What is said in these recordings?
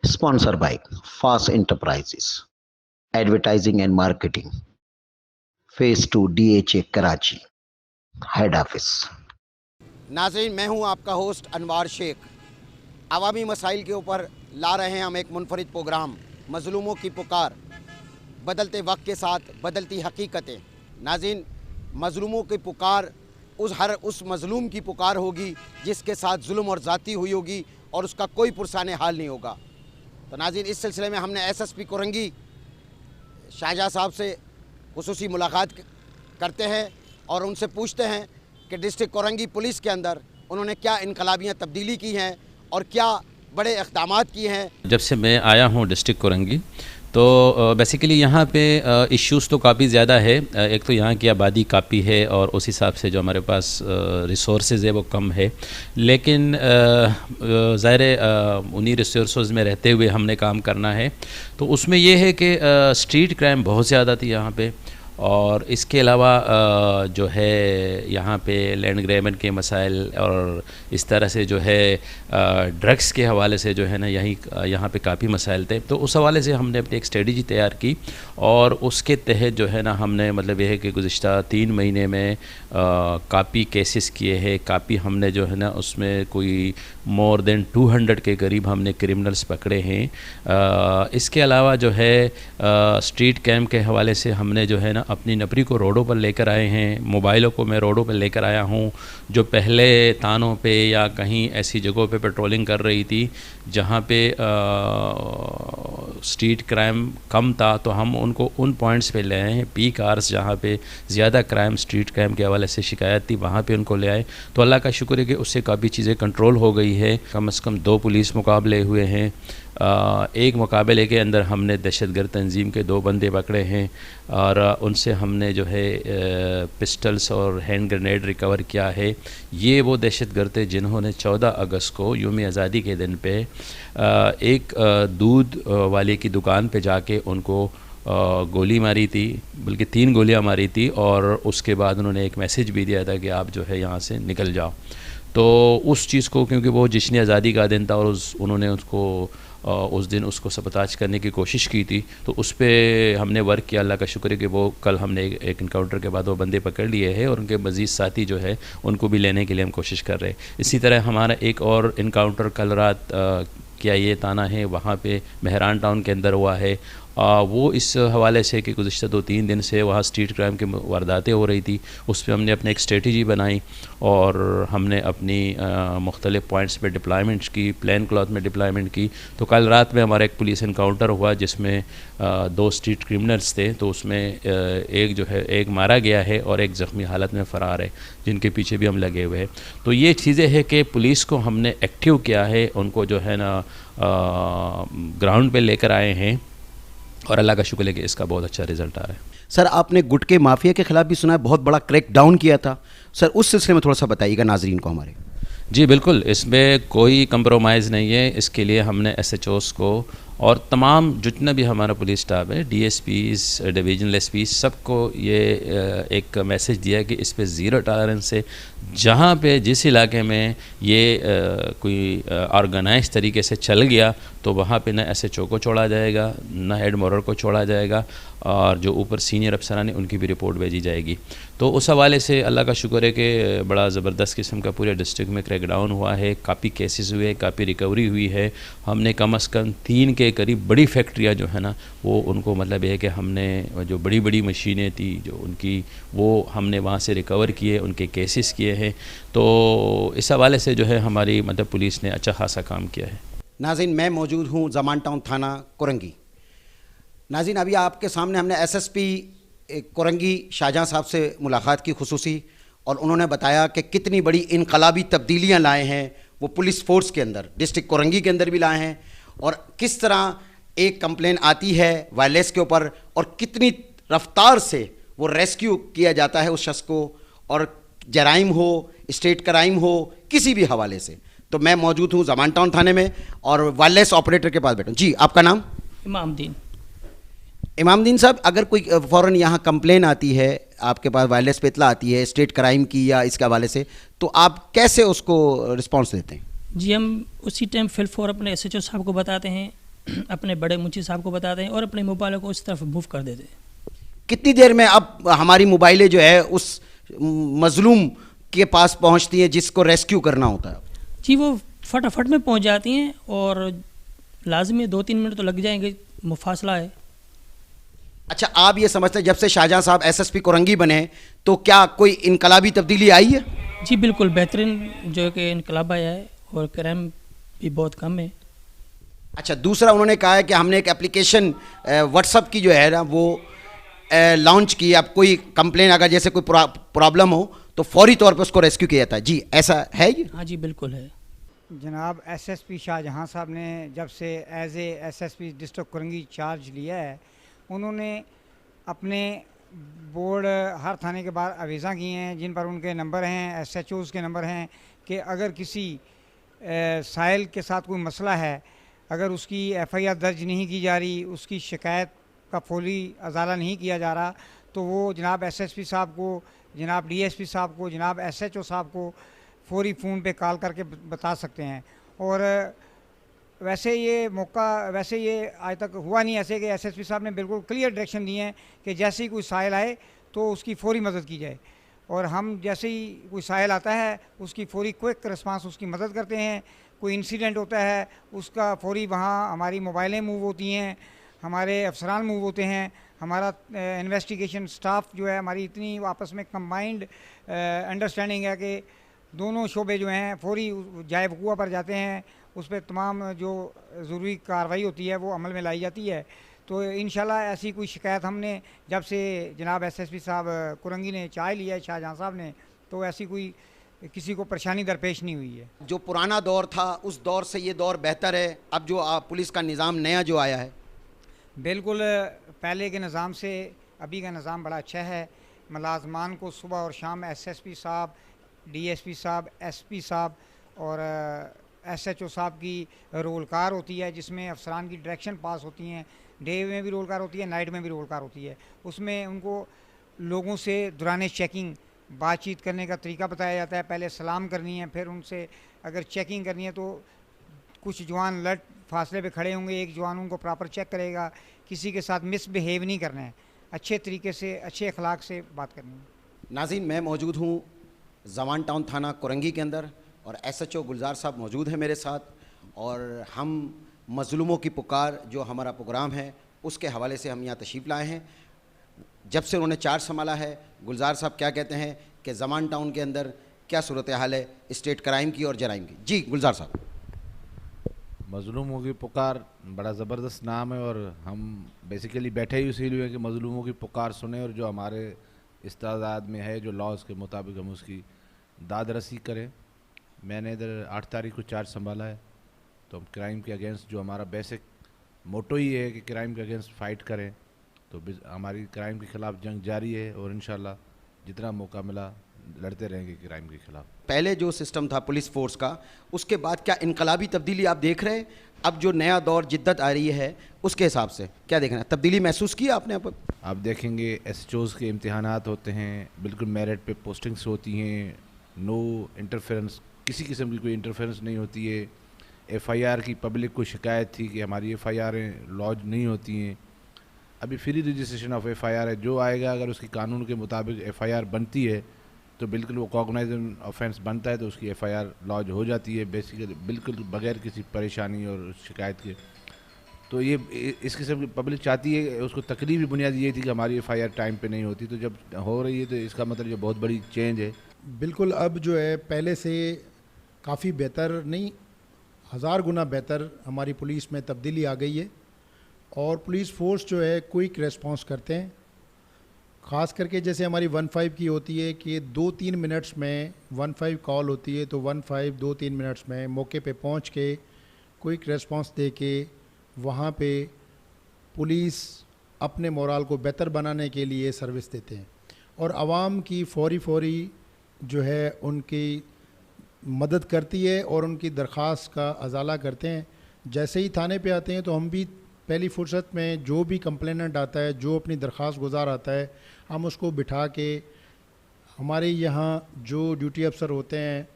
Sponsored by Fast Enterprises, Advertising and Marketing, Phase 2 DHA Karachi, Head Office. नाज़रीन, मैं हूं आपका होस्ट अनवार शेख। अवामी मसाइल के ऊपर ला रहे हैं हम एक मुनफरिद प्रोग्राम, मज़लूमों की पुकार, बदलते वक्त के साथ बदलती हकीकतें। नाज़रीन, मज़लूमों की पुकार उस मज़लूम की पुकार होगी जिसके साथ जुल्म और ज़्यादती हुई होगी और उसका कोई पुरसाने हाल नहीं होगा। तो नाज़रीन, इस सिलसिले में हमने SSP कोरंगी शाहजहाँ साहब से खुसूसी मुलाकात करते हैं और उनसे पूछते हैं कि डिस्ट्रिक्ट कोरंगी पुलिस के अंदर उन्होंने क्या इनकलाबियाँ तब्दीली की हैं और क्या बड़े इक़दामात किए हैं। जब से मैं आया हूँ डिस्ट्रिक्ट कोरंगी तो बेसिकली यहाँ पे इश्यूज़ तो काफ़ी ज़्यादा है। एक तो यहाँ की आबादी काफ़ी है और उस हिसाब से जो हमारे पास रिसोर्सेज है वो कम है, लेकिन ज़ाहिर उन्हीं रिसोर्सेज में रहते हुए हमने काम करना है। तो उसमें ये है कि स्ट्रीट क्राइम बहुत ज़्यादा थी यहाँ पे, और इसके अलावा जो है यहाँ पे लैंड ग्रैबन के मसाइल और इस तरह से जो है ड्रग्स के हवाले से जो है ना यहाँ पे काफ़ी मसाइल थे। तो उस हवाले से हमने अपनी एक स्ट्रेटजी तैयार की और उसके तहत जो है ना हमने मतलब ये है कि गुज़िश्ता 3 महीने में काफ़ी केसेस किए हैं। काफ़ी हमने जो है ना उसमें कोई मोर देन 200 के करीब हमने क्रिमिनल्स पकड़े हैं। इसके अलावा जो है स्ट्रीट कैम्प के हवाले से हमने जो है ना अपनी नफरी को रोडों पर लेकर आए हैं। मोबाइलों को मैं रोडों पर लेकर आया हूँ जो पहले तानों पे या कहीं ऐसी जगहों पे पेट्रोलिंग कर रही थी जहाँ पे स्ट्रीट क्राइम कम था, तो हम उनको उन पॉइंट्स पे ले आए हैं। पीक आवर्स जहाँ पे ज़्यादा क्राइम स्ट्रीट क्राइम के हवाले से शिकायत थी वहाँ पे उनको ले आए। तो अल्लाह का शुक्र है कि उससे काफ़ी चीज़ें कंट्रोल हो गई है। कम से कम 2 पुलिस मुकाबले हुए हैं। एक मुकाबले के अंदर हमने दहशतगर्द तंजीम के 2 बंदे पकड़े हैं और उनसे हमने जो है पिस्टल्स और हैंड ग्रेनेड रिकवर किया है। ये वो दहशतगर्द थे जिन्होंने 14 अगस्त को यौम आज़ादी के दिन पे एक दूध वाले की दुकान पे जाके उनको गोली मारी थी, बल्कि 3 गोलियां मारी थी, और उसके बाद उन्होंने एक मैसेज भी दिया था कि आप जो है यहाँ से निकल जाओ। तो उस चीज़ को, क्योंकि वो जश्न आज़ादी का दिन था और उन्होंने उसको उस दिन उसको सबताज करने की कोशिश की थी, तो उस पर हमने वर्क किया। अल्लाह का शुक्र है कि वो कल हमने एक इनकाउंटर के बाद वो बंदे पकड़ लिए हैं और उनके मज़ीद साथी जो है उनको भी लेने के लिए हम कोशिश कर रहे हैं। इसी तरह हमारा एक और इनकाउंटर कल रात क्या ये ताना है वहाँ पे मेहरान टाउन के अंदर हुआ है। वो इस हवाले से कि गुज़िश्ता 2-3 दिन से वहाँ स्ट्रीट क्राइम की वारदातें हो रही थी। उस पर हमने अपने एक स्ट्रेटजी बनाई और हमने अपनी मुख्तलिफ़ पॉइंट्स पे डिप्लॉयमेंट्स की, प्लान क्लॉथ में डिप्लॉयमेंट की। तो कल रात में हमारा एक पुलिस इनकाउंटर हुआ जिसमें 2 स्ट्रीट क्रिमिनल्स थे। तो उसमें एक जो है एक मारा गया है और एक ज़ख्मी हालत में फ़रार है, जिनके पीछे भी हम लगे हुए हैं। तो ये चीज़ें हैं कि पुलिस को हमने एक्टिव किया है, उनको जो है ना ग्राउंड पे लेकर आए हैं और अल्लाह का शुक्र है कि इसका बहुत अच्छा रिजल्ट आ रहा है। सर, आपने गुटके माफिया के खिलाफ भी सुना है बहुत बड़ा क्रैक डाउन किया था। सर, उस सिलसिले में थोड़ा सा बताइएगा नाजरीन को हमारे। जी बिल्कुल, इसमें कोई कंप्रोमाइज़ नहीं है। इसके लिए हमने SHOs को और तमाम जितना भी हमारा पुलिस स्टाफ है, DSPs, डिवीजनल SPs, सबको ये एक मैसेज दिया कि इस पे ज़ीरो टॉलरेंस है। जहाँ पे जिस इलाके में ये कोई ऑर्गेनाइज तरीके से चल गया तो वहाँ पे न SHO को छोड़ा जाएगा, न हेड मोरर को छोड़ा जाएगा, और जो ऊपर सीनियर अफसरान हैं उनकी भी रिपोर्ट भेजी जाएगी। तो उस हवाले से अल्लाह का शुक्र है कि बड़ा ज़बरदस्त किस्म का पूरे डिस्ट्रिक्ट में क्रैकडाउन हुआ है। काफ़ी केसेस हुए, काफ़ी रिकवरी हुई है। हमने कम से कम 3 के करीब बड़ी फैक्ट्रियाँ जो है ना वो उनको मतलब ये है कि हमने जो बड़ी बड़ी मशीनें थी जो उनकी, वो हमने वहाँ से रिकवर किए, उनके केसेस किए हैं। तो इस हवाले से जो है हमारी मतलब पुलिस ने अच्छा खासा काम किया है। नाज़रीन, मैं मौजूद हूँ जमान टाउन थाना कोरंगी। नाज़रीन, अभी आपके सामने हमने SSP कोरंगी शाहजहाँ साहब से मुलाकात की खुसूसी, और उन्होंने बताया कि कितनी बड़ी इनकलाबी तब्दीलियाँ लाए हैं वो पुलिस फोर्स के अंदर, डिस्ट्रिक्ट कोरंगी के अंदर भी लाए हैं, और किस तरह एक कंप्लेन आती है वायलेंस के ऊपर और कितनी रफ्तार से वो रेस्क्यू किया जाता है उस शख्स को, और जराइम हो, स्टेट क्राइम हो, किसी भी हवाले से। तो मैं मौजूद हूँ जमान टाउन थाने में और वायरलेस ऑपरेटर के पास बैठा हूँ। जी, आपका नाम? इमामदीन। इमामदीन साहब, अगर कोई फ़ौरन यहाँ कंप्लेन आती है आपके पास, वायरलेस पे इतला आती है स्टेट क्राइम की या इसके हवाले से, तो आप कैसे उसको रिस्पॉन्स देते हैं? जी, हम उसी टाइम फिल फॉर अपने SHO साहब को बताते हैं। अपने बड़े मुंशी साहब को बताते हैं और अपने मोबाइलों को उस तरफ मूव कर देते हैं। कितनी देर में अब हमारी मोबाइलें जो है उस मजलूम के पास पहुंचती हैं जिसको रेस्क्यू करना होता है? जी वो फटाफट में पहुंच जाती हैं और लाजमी 2-3 मिनट तो लग जाएंगे, मुफासला है। अच्छा, आप ये समझते हैं जब से शाहजहां साहब एसएसपी कोरंगी बने तो क्या कोई इनकलाबी तब्दीली आई है? जी बिल्कुल, बेहतरीन जो है कि इनकलाब आया है और क्राइम भी बहुत कम है। अच्छा, दूसरा उन्होंने कहा है कि हमने एक एप्लीकेशन व्हाट्सअप की जो है ना वो लॉन्च की। अब कोई कंप्लेन अगर जैसे कोई प्रॉब्लम हो तो फौरी तौर पे उसको रेस्क्यू किया जाता है। जी ऐसा है ये? हाँ जी बिल्कुल है। जनाब एसएसपी शाहजहां साहब ने जब से as a SSP district Korangi charge लिया है, उन्होंने अपने बोर्ड हर थाने के बाद अवीज़ा किए हैं जिन पर उनके नंबर हैं, एसएचओज़ के नंबर हैं कि अगर किसी साइल के साथ कोई मसला है, अगर उसकी एफआईआर दर्ज नहीं की जा रही, उसकी शिकायत का फौरी अजाला नहीं किया जा रहा, तो वो जनाब एसएसपी साहब को, जनाब डीएसपी साहब को, जनाब एसएचओ साहब को फौरी फ़ोन पे कॉल करके बता सकते हैं। और वैसे ये आज तक हुआ नहीं ऐसे कि एसएसपी साहब ने बिल्कुल क्लियर डायरेक्शन दिए हैं कि जैसे ही कोई साइल आए तो उसकी फौरी मदद की जाए, और हम जैसे ही कोई साइल आता है उसकी फौरी क्विक रिस्पांस उसकी मदद करते हैं। कोई इंसिडेंट होता है उसका फौरी वहाँ हमारी मोबाइलें मूव होती हैं, हमारे अफसरान मूव होते हैं, हमारा इन्वेस्टिगेशन स्टाफ जो है, हमारी इतनी आपस में कंबाइंड अंडरस्टैंडिंग है कि दोनों शोबे जो हैं फौरी जाए वक़ूआ पर जाते हैं, उस पर तमाम जो ज़रूरी कार्रवाई होती है वो अमल में लाई जाती है। तो इंशाल्लाह ऐसी कोई शिकायत हमने जब से जनाब एसएसपी साहब कोरंगी ने चाय लिया है शाहजहां साहब ने, तो ऐसी कोई किसी को परेशानी दरपेश नहीं हुई है। जो पुराना दौर था उस दौर से ये दौर बेहतर है? अब जो पुलिस का निज़ाम नया जो आया है? बिल्कुल, पहले के निज़ाम से अभी का निज़ाम बड़ा अच्छा है। मुलाजमान को सुबह और शाम एसएसपी साहब, डीएसपी साहब, एसपी साहब और एसएचओ साहब की रोल कार होती है, जिसमें अफसरान की डायरेक्शन पास होती हैं। डे में भी रोल कार होती है, नाइट में भी रोल कार होती है। उसमें उनको लोगों से दौरान चेकिंग बातचीत करने का तरीका बताया जाता है। पहले सलाम करनी है, फिर उनसे अगर चेकिंग करनी है तो कुछ जवान लट फासले पे खड़े होंगे, एक जवान उनको प्रॉपर चेक करेगा। किसी के साथ मिसबिहेव नहीं करना है, अच्छे तरीके से, अच्छे अखलाक से बात करनी है। नाज़रीन, मैं मौजूद हूँ जमान टाउन थाना कोरंगी के अंदर और एसएचओ गुलजार साहब मौजूद हैं मेरे साथ, और हम मज़लूमों की पुकार जो हमारा प्रोग्राम है उसके हवाले से हम यहाँ तशरीफ़ लाए हैं। जब से उन्होंने चार्ज संभाला है, गुलजार साहब क्या कहते हैं कि जमान टाउन के अंदर क्या सूरत हाल है स्टेट क्राइम की और जराइम की? जी गुलजार साहब। मज़लूमों की पुकार बड़ा ज़बरदस्त नाम है, और हम बेसिकली बैठे ही इसीलिए हैं कि मज़लूमों की पुकार सुने और जो हमारे इस्तादाद में है, जो लॉज के मुताबिक हम उसकी दाद रसी करें। मैंने इधर 8 तारीख को चार्ज संभाला है, तो हम क्राइम के अगेंस्ट, जो हमारा बेसिक मोटो ही है कि क्राइम के अगेंस्ट फ़ाइट करें, तो हमारी क्राइम के ख़िलाफ़ जंग जारी है और इंशाल्लाह जितना मौका मिला लड़ते रहेंगे क्राइम के ख़िलाफ़। पहले जो सिस्टम था पुलिस फोर्स का, उसके बाद क्या इनकलाबी तब्दीली आप देख रहे हैं? अब जो नया दौर जिद्दत आ रही है उसके हिसाब से क्या देखना है? तब्दीली महसूस की आपने? आप देखेंगे एसएचओज़ के इम्तिहानात होते हैं, बिल्कुल मेरिट पे पोस्टिंग्स होती हैं, नो इंटरफेरेंस, किसी किस्म की कोई इंटरफेरेंस नहीं होती है। एफआईआर की पब्लिक को शिकायत थी कि हमारी एफआईआरें लॉज नहीं होती हैं। अभी फ्री रजिस्ट्रेशन ऑफ एफआईआर है, जो आएगा अगर उसकी कानून के मुताबिक एफआईआर बनती है तो बिल्कुल वो कॉग्नाइजेबल ऑफेंस बनता है, तो उसकी एफआईआर लॉज हो जाती है बेसिकली, बिल्कुल बगैर किसी परेशानी और शिकायत के। तो ये इस किस्म की पब्लिक चाहती है, उसको तकलीफ बुनियाद ये थी कि हमारी एफआईआर टाइम पे नहीं होती, तो जब हो रही है तो इसका मतलब ये बहुत बड़ी चेंज है। बिल्कुल, अब जो है पहले से काफ़ी बेहतर नहीं, 1000 गुना बेहतर हमारी पुलिस में तब्दीली आ गई है, और पुलिस फोर्स जो है क्विक रेस्पॉन्स करते हैं। ख़ास करके जैसे हमारी 15 की होती है कि 2-3 मिनट्स में 15 कॉल होती है, तो 15 2-3 मिनट्स में मौके पे पहुंच के क्विक रेस्पॉन्स दे के वहाँ पे पुलिस अपने मोराल को बेहतर बनाने के लिए सर्विस देते हैं, और आवाम की फौरी जो है उनकी मदद करती है और उनकी दरख्वास्त का अजाला करते हैं। जैसे ही थाने पे आते हैं तो हम भी पहली फुर्सत में जो भी कंप्लेनेंट आता है, जो अपनी दरख्वास्त गुजार आता है, हम उसको बिठा के हमारे यहाँ जो ड्यूटी अफसर होते हैं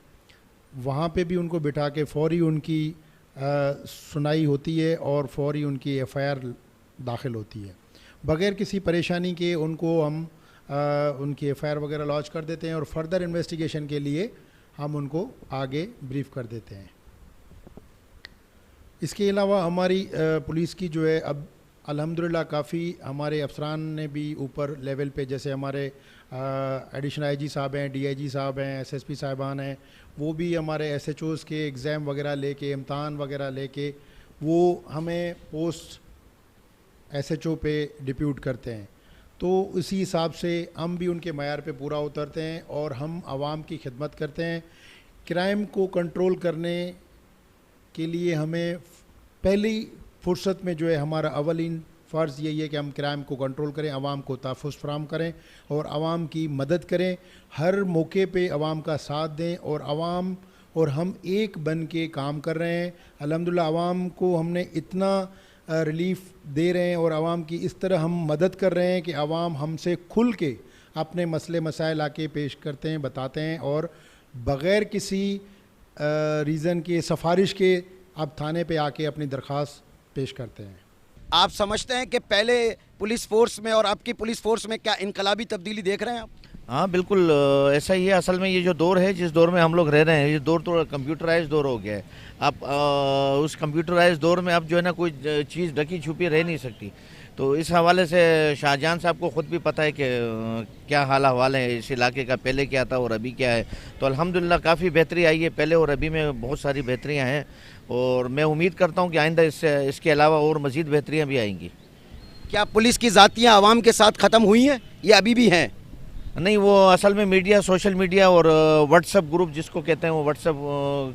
वहाँ पे भी उनको बिठा के फौरी उनकी सुनाई होती है और फौरी उनकी एफआईआर दाखिल होती है। बग़ैर किसी परेशानी के उनको हम उनकी एफआईआर वगैरह लॉन्च कर देते हैं और फर्दर इन्वेस्टिगेशन के लिए हम उनको आगे ब्रीफ कर देते हैं। इसके अलावा हमारी पुलिस की जो है अब अल्हम्दुलिल्लाह काफ़ी हमारे अफसरान ने भी ऊपर लेवल पे, जैसे हमारे एडिशनल आईजी साहब हैं, डीआईजी साहब हैं, एसएसपी साहिबान हैं, वो भी हमारे एसएचओज़ के एग्ज़ाम वगैरह लेके, इम्तहान वगैरह लेके वो हमें पोस्ट एसएचओ पे डिप्यूट करते हैं। तो इसी हिसाब से हम भी उनके मयार पे पूरा उतरते हैं और हम आवाम की खिदमत करते हैं। क्राइम को कंट्रोल करने के लिए हमें पहली फुर्सत में जो है हमारा अवलीन फ़र्ज़ यही है कि हम क्राइम को कंट्रोल करें, आवाम को तहफ़्फ़ुज़ फराहम करें और आवाम की मदद करें। हर मौके पे आवाम का साथ दें और आवाम और हम एक बन के काम कर रहे हैं। अल्हम्दुलिल्लाह आवाम को हमने इतना रिलीफ़ दे रहे हैं और आवाम की इस तरह हम मदद कर रहे हैं कि आवाम हमसे खुल के अपने मसले मसाइल आके पेश करते हैं, बताते हैं और बग़ैर किसी रीज़न के, सिफारिश के अब थाने पे आके अपनी दरख्वास्त पेश करते हैं। आप समझते हैं कि पहले पुलिस फोर्स में और आपकी पुलिस फोर्स में क्या इनकलाबी तब्दीली देख रहे हैं आप? हाँ बिल्कुल ऐसा ही है। असल में ये जो दौर है, जिस दौर में हम लोग रह रहे हैं, ये दौर तो कंप्यूटराइज दौर हो गया है। अब उस कंप्यूटराइज दौर में अब जो है ना कोई चीज़ ढकी छुपी रह नहीं सकती। तो इस हवाले से शाहजहां साहब को ख़ुद भी पता है कि क्या हाल अहवाल है इस इलाके का, पहले क्या था और अभी क्या है। तो अल्हम्दुलिल्लाह काफ़ी बेहतरी आई है, पहले और अभी में बहुत सारी बेहतरियाँ हैं और मैं उम्मीद करता हूँ कि आइंदा इसके अलावा और मज़ीद बेहतरियाँ भी आएंगी। क्या पुलिस की ज़ातियाँ आवाम के साथ ख़त्म हुई हैं या अभी भी हैं? नहीं, वो असल में मीडिया, सोशल मीडिया और व्हाट्सअप ग्रुप जिसको कहते हैं, वो व्हाट्सअप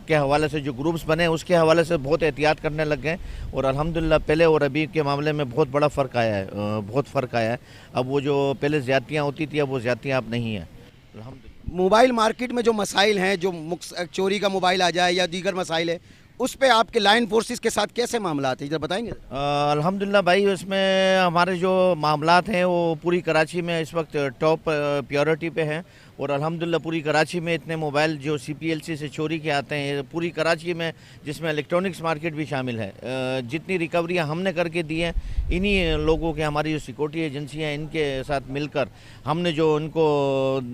के हवाले से जो ग्रुप्स बने हैं उसके हवाले से बहुत एहतियात करने लग गए और अल्हम्दुलिल्लाह पहले और अभी के मामले में बहुत बड़ा फ़र्क आया है, बहुत फ़र्क आया है। अब वो जो पहले ज़्यादतियाँ होती थी अब वो ज़्यादतियाँ अब नहीं हैं अल्हम्दुलिल्लाह। मोबाइल मार्केट में जो मसाइल हैं, जो चोरी का मोबाइल आ जाए या दीगर मसाइल है, उस पे आपके लाइन फोर्सेस के साथ कैसे मामला आते हैं, जरा बताएंगे? अल्हम्दुलिल्लाह भाई, उसमें हमारे जो मामलात हैं वो पूरी कराची में इस वक्त टॉप प्रायोरिटी पे हैं और अल्हम्दुलिल्लाह पूरी कराची में इतने मोबाइल जो CPLC से चोरी के आते हैं पूरी कराची में, जिसमें इलेक्ट्रॉनिक्स मार्केट भी शामिल है। जितनी रिकवरियाँ हमने करके दी हैं इन्हीं लोगों के, हमारी जो सिक्योरिटी एजेंसियाँ इनके साथ मिलकर हमने जो उनको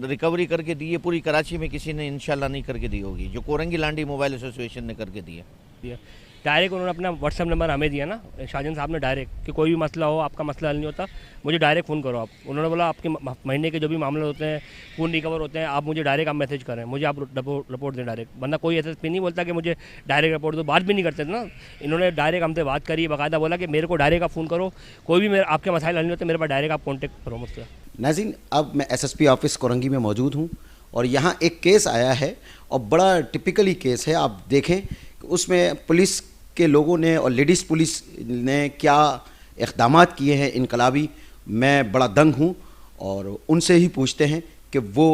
रिकवरी करके दी है, पूरी कराची में किसी ने इंशाल्लाह नहीं करके दी होगी, जो कोरंगी लांडी मोबाइल एसोसिएशन ने करके दी है। डायरेक्ट उन्होंने अपना व्हाट्सएप नंबर हमें दिया ना, शाहजहां साहब ने, डायरेक्ट कि कोई भी मसला हो, आपका मसला हल नहीं होता, मुझे डायरेक्ट फ़ोन करो आप। उन्होंने बोला आपके महीने के जो भी मामले होते हैं, फ़ोन रिकवर होते हैं, आप मुझे डायरेक्ट आप मैसेज करें, मुझे आप रिपोर्ट दें डायरेक्ट। वरना कोई SSP नहीं बोलता कि मुझे डायरेक्ट रिपोर्ट दो, बात भी नहीं करते थे ना। इन्होंने डायरेक्ट हमसे बात करी, बाकायदा बोला कि मेरे को डायरेक्ट आप फ़ोन करो, कोई भी मेरे आपके मसाइल हल नहीं होते, मेरे पास डायरेक्ट आप कॉन्टेक्ट करो मुझसे। नाज़रीन, अब मैं SSP ऑफिस कोरंगी में मौजूद हूँ और यहाँ एक केस आया है और बड़ा टिपिकली केस है। आप देखें उसमें पुलिस के लोगों ने और लेडीज़ पुलिस ने क्या इक़दामात किए हैं इनकलाबी, मैं बड़ा दंग हूँ और उनसे ही पूछते हैं कि वो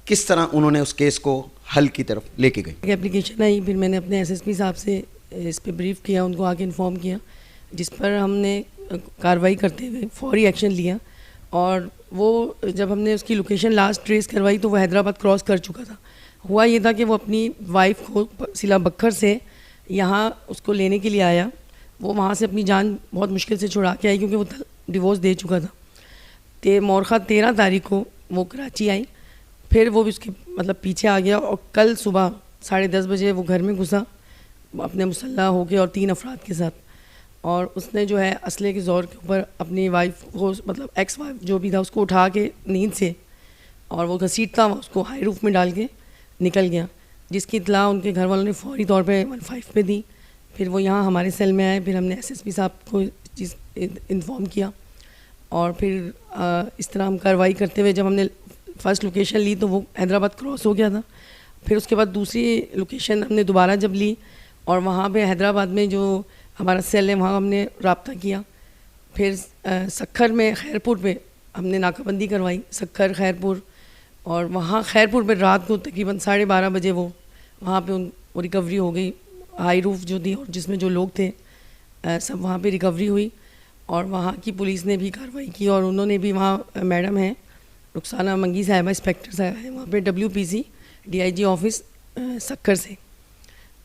किस तरह उन्होंने उस केस को हल की तरफ लेके गए। एप्लीकेशन आई, फिर मैंने अपने SSP साहब से इस पे ब्रीफ़ किया, उनको आके इन्फॉर्म किया, जिस पर हमने कार्रवाई करते हुए फौरी एक्शन लिया। और वो जब हमने उसकी लोकेशन लास्ट ट्रेस करवाई तो वो हैदराबाद क्रॉस कर चुका था। हुआ ये था कि वो अपनी वाइफ को सिला बखर से यहाँ उसको लेने के लिए आया। वो वहाँ से अपनी जान बहुत मुश्किल से छुड़ा के आई क्योंकि वो डिवोर्स दे चुका था। मौरखा 13 तारीख को वो कराची आई, फिर वो भी उसके मतलब पीछे आ गया और कल सुबह 10:30 बजे वो घर में घुसा अपने मुसल्ला होके और 3 अफराद के साथ, और उसने जो है असले के ज़ोर के ऊपर अपनी वाइफ को, मतलब एक्स वाइफ जो भी था, उसको उठा के नींद से और वो घसीटता हुआ उसको हाई रूफ में डाल के निकल गया, जिसकी इतला उनके घर वालों ने फौरी तौर पे 15 पे दी। फिर वो यहाँ हमारे सेल में आए, फिर हमने SSP साहब को चीज़ इन्फॉर्म किया और फिर इस तरह हम कार्रवाई करते हुए जब हमने फ़र्स्ट लोकेशन ली तो वो हैदराबाद क्रॉस हो गया था। फिर उसके बाद दूसरी लोकेशन हमने दोबारा जब ली और वहाँ पे हैदराबाद में जो हमारा सेल है वहाँ हमने रब्ता किया। फिर सक्खर में खैरपुर पे हमने नाकाबंदी करवाई, सक्खर खैरपुर, और वहाँ खैरपुर पे रात को तकरीबन 12:30 बजे वो वहाँ पे वो रिकवरी हो गई। हाई रूफ जो थी और जिसमें जो लोग थे सब वहाँ पे रिकवरी हुई और वहाँ की पुलिस ने भी कार्रवाई की और उन्होंने भी, वहाँ मैडम हैं रुखसाना मंगी साहिबा, इंस्पेक्टर साहब हैं वहाँ पे WPC DIG ऑफिस सक्खर से,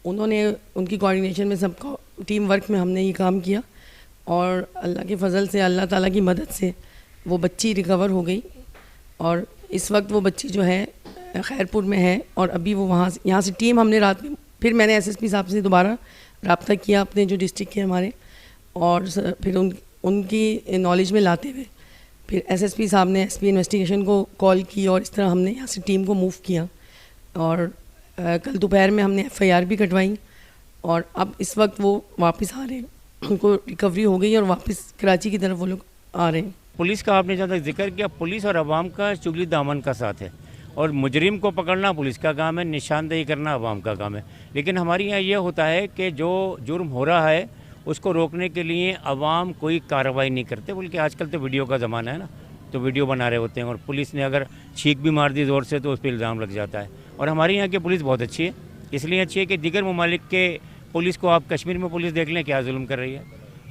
उन्होंने उनकी कोऑर्डिनेशन में सबको टीम वर्क में हमने ये काम किया और अल्लाह के फ़ज़ल से, अल्लाह ताला की मदद से वो बच्ची रिकवर हो गई और इस वक्त वो बच्ची जो है खैरपुर में है और अभी वो यहाँ से टीम हमने रात में फिर मैंने एसएसपी साहब से दोबारा रब्ता किया अपने जो डिस्ट्रिक्ट के हमारे और फिर उनकी नॉलेज में लाते हुए फिर एसएसपी साहब ने एसपी इन्वेस्टिगेशन को कॉल की और इस तरह हमने यहाँ से टीम को मूव किया और कल दोपहर में हमने एफआईआर भी कटवाई और अब इस वक्त वो वापस आ रहे हैं, उनको रिकवरी हो गई और वापस कराची की तरफ वो लोग आ रहे हैं। पुलिस का आपने जहाँ तक जिक्र किया, पुलिस और अवाम का चुगली दामन का साथ है और मुजरिम को पकड़ना पुलिस का काम है, निशानदेही करना अवाम का काम है। लेकिन हमारे यहाँ ये होता है कि जो जुर्म हो रहा है उसको रोकने के लिए अवाम कोई कार्रवाई नहीं करते, बल्कि आजकल तो वीडियो का ज़माना है ना, तो वीडियो बना रहे होते हैं और पुलिस ने अगर छींक भी मार दी ज़ोर से तो उस पर इल्ज़ाम लग जाता है। और हमारे यहाँ की पुलिस बहुत अच्छी है, इसलिए अच्छी है कि दीगर ममालिक के पुलिस को आप कश्मीर में पुलिस देख लें क्या जुल्म कर रही है,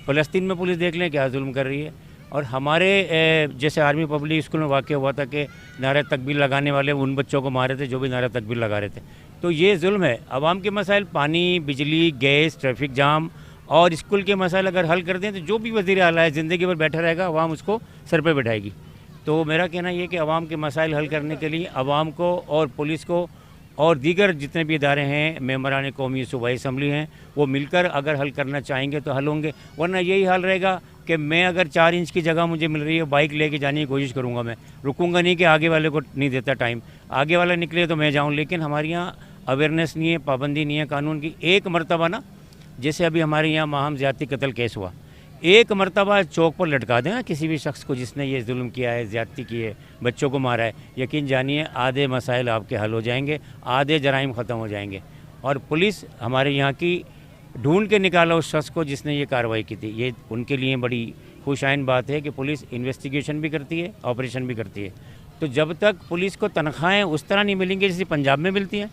फ़लस्तीन में पुलिस देख लें क्या जुल्म कर रही है। और हमारे जैसे आर्मी पब्लिक स्कूल में वाक़या हुआ था कि नारे तकबीर लगाने वाले उन बच्चों को मारे थे जो भी नारे तकबीर लगा रहे थे, तो ये जुल्म है। आवाम के मसाइल पानी, बिजली, गैस, ट्रैफिक जाम और स्कूल के मसाइल अगर हल कर दें तो जो भी वज़ीर आला है ज़िंदगी भर बैठा रहेगा, आवाम उसको सर पे बैठाएगी। तो मेरा कहना ये कि आवाम के मसाइल हल करने के लिए आवाम को और पुलिस को और दीगर जितने भी इदारे हैं, मेंबरान कौमी सूबाई असम्बली हैं, वो मिलकर अगर हल करना चाहेंगे तो हल होंगे, वरना यही हाल रहेगा कि मैं अगर 4 इंच की जगह मुझे मिल रही है, बाइक लेके जाने की कोशिश करूँगा, मैं रुकूंगा नहीं कि आगे वाले को नहीं देता टाइम, आगे वाला निकले तो मैं जाऊँ। लेकिन हमारे यहाँ अवेयरनेस नहीं है, पाबंदी नहीं है कानून की। एक मरतबा ना, जैसे अभी हमारे यहाँ माहम ज़्यादती कत्ल केस हुआ, एक मरतबा चौक पर लटका दें ना किसी भी शख्स को जिसने ये जुल्म किया है, ज़्यादती की है, बच्चों को मारा है, यकीन जानिए आधे मसाइल आपके हल हो जाएंगे, आधे जराइम ख़त्म हो जाएंगे। और पुलिस हमारे यहाँ की ढूंढ के निकाला उस शख्स को जिसने ये कार्रवाई की थी। ये उनके लिए बड़ी खुशाइन बात है कि पुलिस इन्वेस्टिगेशन भी करती है, ऑपरेशन भी करती है। तो जब तक पुलिस को तनख्वाहें उस तरह नहीं मिलेंगी जैसे पंजाब में मिलती हैं,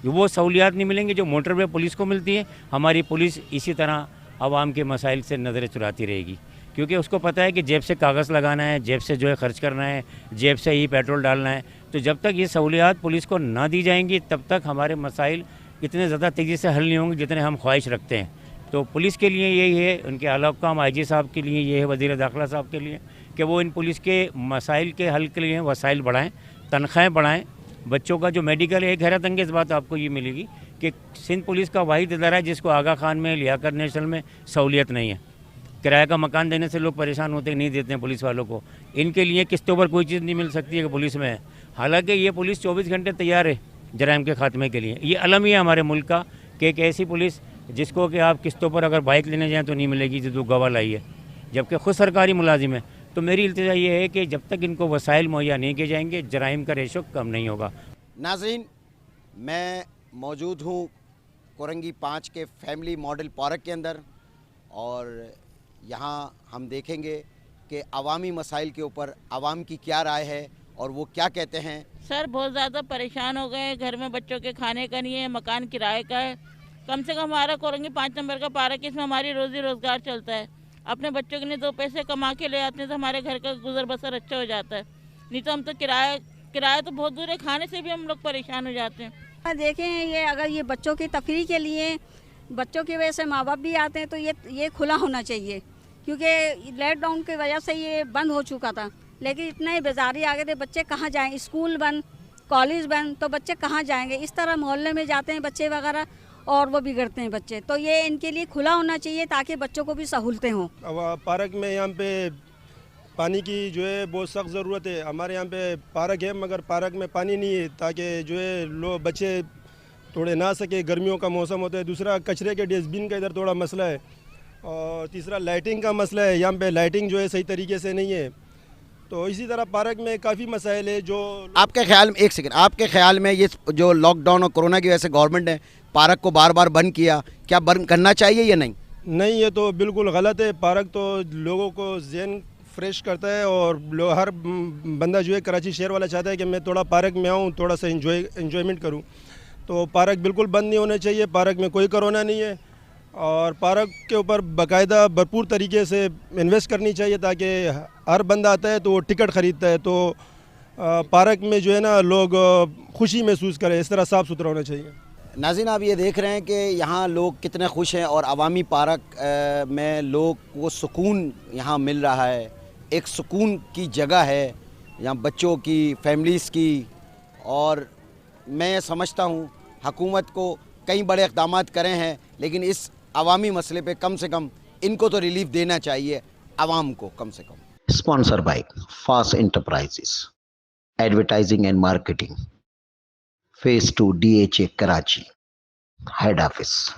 वो सहूलियात नहीं मिलेंगी जो मोटरवे पुलिस को मिलती है, हमारी पुलिस इसी तरह आवाम के मसाइल से नज़रें चुराती रहेगी, क्योंकि उसको पता है कि जेब से कागज़ लगाना है, जेब से जो है खर्च करना है, जेब से ही पेट्रोल डालना है। तो जब तक ये सहूलियात पुलिस को ना दी जाएंगी तब तक हमारे मसाइल इतने ज़्यादा तेज़ी से हल नहीं होंगे जितने हम ख्वाहिश रखते हैं। तो पुलिस के लिए यही है, उनके आला हुक्काम IG साहब के लिए ये है, वज़ीर दाखिला साहब के लिए, कि वो इन पुलिस के मसाइल के हल के लिए वसाइल बढ़ाएँ, तनख्वाहें बढ़ाएँ। बच्चों का जो मेडिकल है, एक हैरत अंगेज़ बात आपको ये मिलेगी कि सिंध पुलिस का वाहिद इदारा है जिसको आगा खान में, लियाकत नेशनल में सहूलियत नहीं है। किराए का मकान देने से लोग परेशान होते हैं, नहीं देते हैं पुलिस वालों को। इनके लिए किस्तों पर कोई चीज़ नहीं मिल सकती है कि पुलिस में है। हालांकि ये पुलिस 24 घंटे तैयार है जराइम के खात्मे के लिए। ये अलम ही है हमारे मुल्क का कि एक ऐसी पुलिस जिसको कि आप किस्तों पर अगर बाइक लेने जाएँ तो नहीं मिलेगी जो गवाह लाई है, जबकि खुद सरकारी मुलाजिम है। तो मेरी इल्तिजा ये है कि जब तक इनको वसाइल मुहैया नहीं किए जाएंगे, जराइम का रेशो कम नहीं होगा। नाज़रीन, मैं मौजूद हूँ कोरंगी 5 के फैमिली मॉडल पार्क के अंदर और यहाँ हम देखेंगे कि अवामी मसाइल के ऊपर आवाम की क्या राय है और वो क्या कहते हैं। सर बहुत ज़्यादा परेशान हो गए, घर में बच्चों के खाने का नहीं है, मकान किराए का है। कम से कम हमारा कोरंगी 5 नंबर का पार्क है, इसमें हमारी रोज़ी रोज़गार चलता है। अपने बच्चों के लिए 2 पैसे कमा के ले आते हैं तो हमारे घर का गुजर बसर अच्छा हो जाता है, नहीं तो हम तो किराया तो बहुत दूर है, खाने से भी हम लोग परेशान हो जाते हैं। देखें ये अगर ये बच्चों की तफरीह के लिए, बच्चों की वजह से माँ बाप भी आते हैं, तो ये खुला होना चाहिए, क्योंकि लॉकडाउन की वजह से ये बंद हो चुका था। लेकिन इतने बेजारी आ गए थे, बच्चे कहाँ जाएं, स्कूल बंद, कॉलेज बंद, तो बच्चे कहाँ जाएंगे। इस तरह मोहल्ले में जाते हैं बच्चे वगैरह और वो बिगड़ते हैं बच्चे। तो ये इनके लिए खुला होना चाहिए ताकि बच्चों को भी सहूलतें हों। पार्क में यहाँ पे पानी की जो है बहुत सख्त ज़रूरत है। हमारे यहाँ पे पार्क है मगर पार्क में पानी नहीं है, ताकि जो है लोग बच्चे थोड़े ना सके, गर्मियों का मौसम होता है। दूसरा कचरे के डस्टबिन का इधर थोड़ा मसला है और तीसरा लाइटिंग का मसला है, यहाँ पे लाइटिंग जो है सही तरीके से नहीं है। तो इसी तरह पार्क में काफ़ी मसाइल है जो आपके ख्याल में, एक सेकंड, आपके ख्याल में ये जो लॉकडाउन और कोरोना की वजह से गवर्नमेंट ने पार्क को बार बार बंद किया, क्या बंद करना चाहिए या नहीं? नहीं, ये तो बिल्कुल गलत है। पार्क तो लोगों को ज़हन फ्रेश करता है और हर बंदा जो है कराची शहर वाला चाहता है कि मैं थोड़ा पार्क में आऊँ, थोड़ा सा इंजॉयमेंट करूँ। तो पार्क बिल्कुल बंद नहीं होना चाहिए। पार्क में कोई कोरोना नहीं है और पार्क के ऊपर बाकायदा भरपूर तरीके से इन्वेस्ट करनी चाहिए ताकि हर बंदा आता है तो वो टिकट ख़रीदता है, तो पार्क में जो है ना लोग खुशी महसूस करें। इस तरह साफ़ सुथरा होना चाहिए। नाज़रीन, आप ये देख रहे हैं कि यहाँ लोग कितने खुश हैं और अवामी पार्क में लोग को सुकून यहाँ मिल रहा है। एक सुकून की जगह है यहाँ बच्चों की, फैमिलीज़ की। और मैं समझता हूँ हुकूमत को कई बड़े इक़दाम करे हैं, लेकिन इस अवामी मसले पे कम से कम इनको तो रिलीफ देना चाहिए आवाम को कम से कम। Sponsored by Fast Enterprises. Advertising and Marketing. Phase 2 DHA Karachi. Head Office.